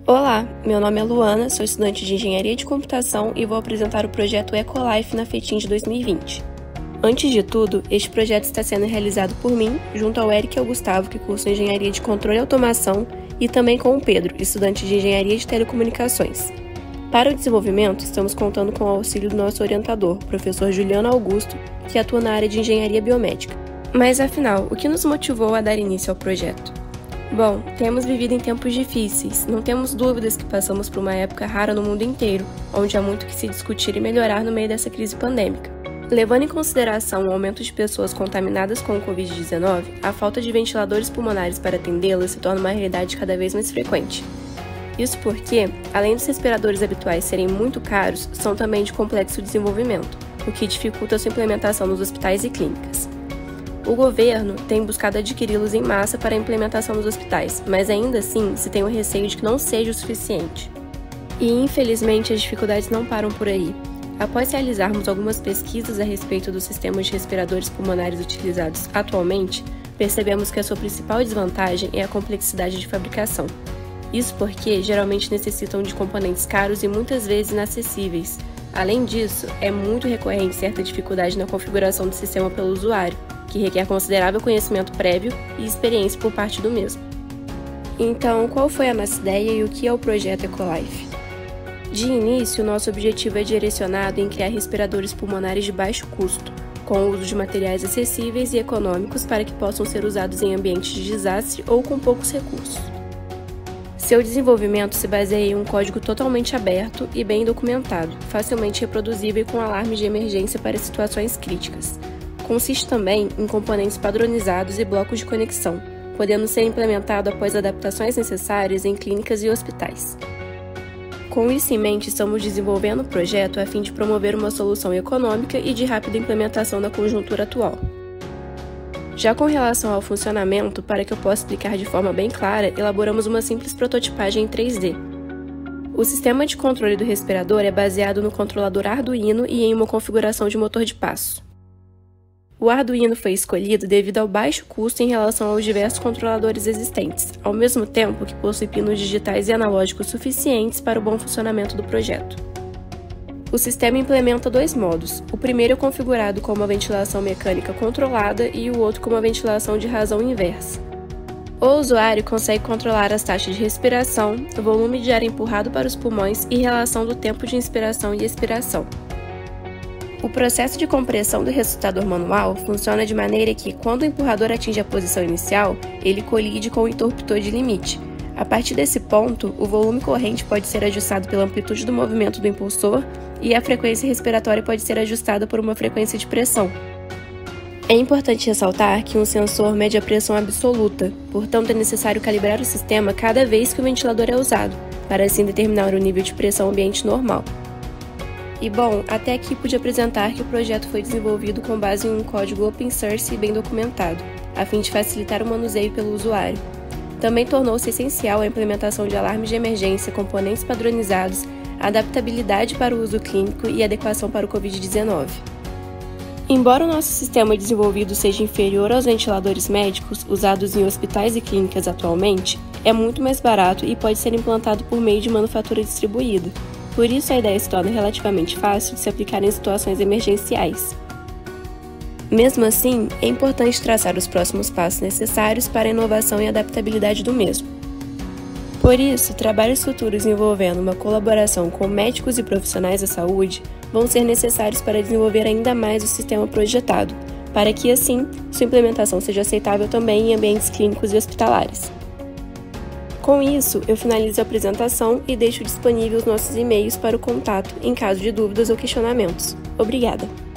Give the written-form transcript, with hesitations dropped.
Olá, meu nome é Luana, sou estudante de Engenharia de Computação e vou apresentar o projeto Ecolife na FETIM de 2020. Antes de tudo, este projeto está sendo realizado por mim, junto ao Eric e ao Gustavo, que cursam Engenharia de Controle e Automação, e também com o Pedro, estudante de Engenharia de Telecomunicações. Para o desenvolvimento, estamos contando com o auxílio do nosso orientador, professor Juliano Augusto, que atua na área de Engenharia Biomédica. Mas afinal, o que nos motivou a dar início ao projeto? Bom, temos vivido em tempos difíceis, não temos dúvidas que passamos por uma época rara no mundo inteiro, onde há muito que se discutir e melhorar no meio dessa crise pandêmica. Levando em consideração o aumento de pessoas contaminadas com o Covid-19, a falta de ventiladores pulmonares para atendê-las se torna uma realidade cada vez mais frequente. Isso porque, além dos respiradores habituais serem muito caros, são também de complexo desenvolvimento, o que dificulta sua implementação nos hospitais e clínicas. O governo tem buscado adquiri-los em massa para a implementação nos hospitais, mas ainda assim se tem o receio de que não seja o suficiente. E infelizmente as dificuldades não param por aí. Após realizarmos algumas pesquisas a respeito dos sistemas de respiradores pulmonares utilizados atualmente, percebemos que a sua principal desvantagem é a complexidade de fabricação. Isso porque geralmente necessitam de componentes caros e muitas vezes inacessíveis. Além disso, é muito recorrente certa dificuldade na configuração do sistema pelo usuário, que requer considerável conhecimento prévio e experiência por parte do mesmo. Então, qual foi a nossa ideia e o que é o projeto Ecolife? De início, nosso objetivo é direcionado em criar respiradores pulmonares de baixo custo, com o uso de materiais acessíveis e econômicos para que possam ser usados em ambientes de desastre ou com poucos recursos. Seu desenvolvimento se baseia em um código totalmente aberto e bem documentado, facilmente reproduzível com alarmes de emergência para situações críticas. Consiste também em componentes padronizados e blocos de conexão, podendo ser implementado após adaptações necessárias em clínicas e hospitais. Com isso em mente, estamos desenvolvendo o projeto a fim de promover uma solução econômica e de rápida implementação na conjuntura atual. Já com relação ao funcionamento, para que eu possa explicar de forma bem clara, elaboramos uma simples prototipagem em 3D. O sistema de controle do respirador é baseado no controlador Arduino e em uma configuração de motor de passo. O Arduino foi escolhido devido ao baixo custo em relação aos diversos controladores existentes, ao mesmo tempo que possui pinos digitais e analógicos suficientes para o bom funcionamento do projeto. O sistema implementa dois modos, o primeiro é configurado com uma ventilação mecânica controlada e o outro com uma ventilação de razão inversa. O usuário consegue controlar as taxas de respiração, o volume de ar empurrado para os pulmões e relação do tempo de inspiração e expiração. O processo de compressão do ressuscitador manual funciona de maneira que, quando o empurrador atinge a posição inicial, ele colide com o interruptor de limite. A partir desse ponto, o volume corrente pode ser ajustado pela amplitude do movimento do impulsor e a frequência respiratória pode ser ajustada por uma frequência de pressão. É importante ressaltar que um sensor mede a pressão absoluta, portanto é necessário calibrar o sistema cada vez que o ventilador é usado, para assim determinar o nível de pressão ambiente normal. E bom, até aqui pude apresentar que o projeto foi desenvolvido com base em um código open source e bem documentado, a fim de facilitar o manuseio pelo usuário. Também tornou-se essencial a implementação de alarmes de emergência, componentes padronizados, adaptabilidade para o uso clínico e adequação para o Covid-19. Embora o nosso sistema desenvolvido seja inferior aos ventiladores médicos usados em hospitais e clínicas atualmente, é muito mais barato e pode ser implantado por meio de manufatura distribuída. Por isso, a ideia se torna relativamente fácil de se aplicar em situações emergenciais. Mesmo assim, é importante traçar os próximos passos necessários para a inovação e adaptabilidade do mesmo. Por isso, trabalhos futuros envolvendo uma colaboração com médicos e profissionais da saúde vão ser necessários para desenvolver ainda mais o sistema projetado, para que, assim, sua implementação seja aceitável também em ambientes clínicos e hospitalares. Com isso, eu finalizo a apresentação e deixo disponíveis os nossos e-mails para o contato em caso de dúvidas ou questionamentos. Obrigada!